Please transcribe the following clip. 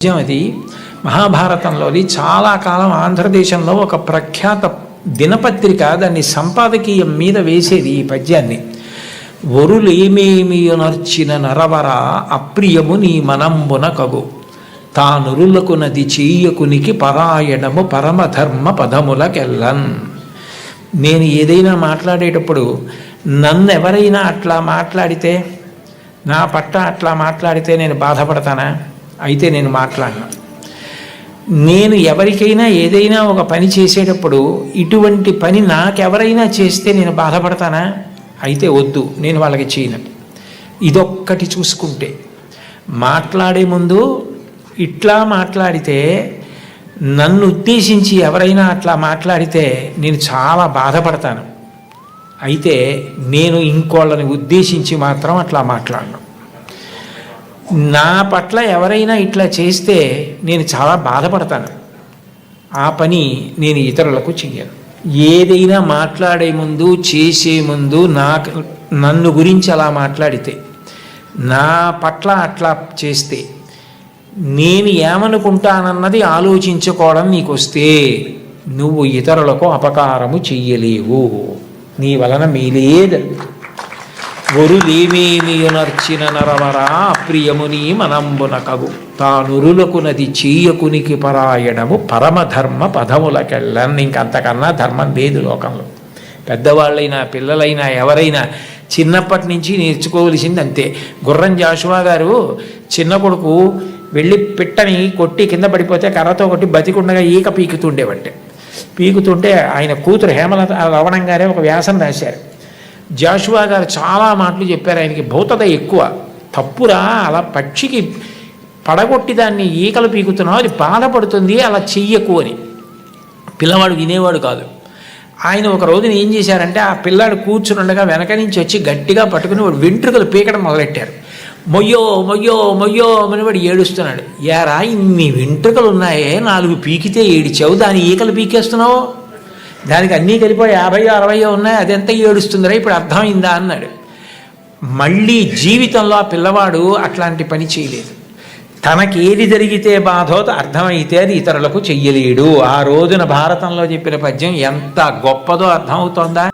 అది మహాభారతంలోని చాలా కాలం ఆంధ్రదేశంలో ఒక ప్రఖ్యాత దినపత్రిక దాన్ని సంపాదకీయం మీద వేసేది ఈ పద్యాన్ని. వరులేమేమియునర్చిన నరవర అప్రియము నీ మనంబున కగు తానురులకు నది చెయ్యకునికి పరాయణము పరమధర్మ పదములకెల్లన్. నేను ఏదైనా మాట్లాడేటప్పుడు నన్ను ఎవరైనా అట్లా మాట్లాడితే, నా పట్ల అట్లా మాట్లాడితే నేను బాధపడతానా? అయితే నేను మాట్లాడను. నేను ఎవరికైనా ఏదైనా ఒక పని చేసేటప్పుడు ఇటువంటి పని నాకెవరైనా చేస్తే నేను బాధపడతానా? అయితే వద్దు, నేను వాళ్ళకి చేయను. ఇదొక్కటి చూసుకుంటే, మాట్లాడే ముందు ఇట్లా మాట్లాడితే, నన్ను ఉద్దేశించి ఎవరైనా అట్లా మాట్లాడితే నేను చాలా బాధపడతాను. అయితే నేను ఇంకోళ్ళని ఉద్దేశించి మాత్రం అట్లా మాట్లాడను. నా పట్ల ఎవరైనా ఇట్లా చేస్తే నేను చాలా బాధపడతాను. ఆ పని నేను ఇతరులకు చెయ్యను. ఏదైనా మాట్లాడే ముందు, చేసే ముందు నన్ను గురించి అలా మాట్లాడితే, నా పట్ల అట్లా చేస్తే, నేను ఏమనుకుంటానన్నది ఆలోచించుకోవడం నీకు వస్తే నువ్వు ఇతరులకు అపకారము చెయ్యలేవు. నీ వలన మేలేదు. వరులేమేమియునర్చిన నరవరా అప్రియముని మనంబున కగు తానురులకు నది చెయ్యకునికి పరాయణము పరమధర్మ పదములకెళ్ళన్. ఇంకంతకన్నా ధర్మం లేదు లోకంలో. పెద్దవాళ్ళైనా పిల్లలైనా ఎవరైనా చిన్నప్పటి నుంచి నేర్చుకోవలసింది అంతే. గుర్రం జాషువా గారు చిన్న కొడుకు వెళ్ళి పిట్టని కొట్టి కింద పడిపోతే కర్రతో కొట్టి బతికుండగా ఈక పీకుతుంటే ఆయన కూతురు హేమలత రవణం గారే ఒక వ్యాసం రాశారు. జాషువా గారు చాలా మాటలు చెప్పారు. ఆయనకి భౌతత ఎక్కువ. తప్పురా, అలా పక్షికి పడగొట్టి దాన్ని ఈకలు పీకుతున్నావు, అది బాధపడుతుంది, అలా చెయ్యకు అని. పిల్లవాడు వినేవాడు కాదు. ఆయన ఒక రోజున ఏం చేశారంటే, ఆ పిల్లాడు కూర్చునుండగా వెనక నుంచి వచ్చి గట్టిగా పట్టుకుని వాడు వెంట్రుకలు పీకడం మొదలెట్టారు. మొయ్యో మొయ్యో మొయ్యో అని వాడు ఏడుస్తున్నాడు. యారా, ఇన్ని వెంట్రుకలు ఉన్నాయే, 4 పీకితే ఏడిచావు, దాని ఈకలు పీకేస్తున్నావు, దానికి అన్నీ కలిపోయి 50-60 ఉన్నాయి, అదెంత ఏడుస్తుందిరా, ఇప్పుడు అర్థమైందా అన్నాడు. మళ్ళీ జీవితంలో ఆ పిల్లవాడు అట్లాంటి పని చేయలేదు. తనకేది జరిగితే బాధో అర్థమైతే అది ఇతరులకు చెయ్యలేడు. ఆ రోజున భారతంలో చెప్పిన పద్యం ఎంత గొప్పదో అర్థమవుతోందా?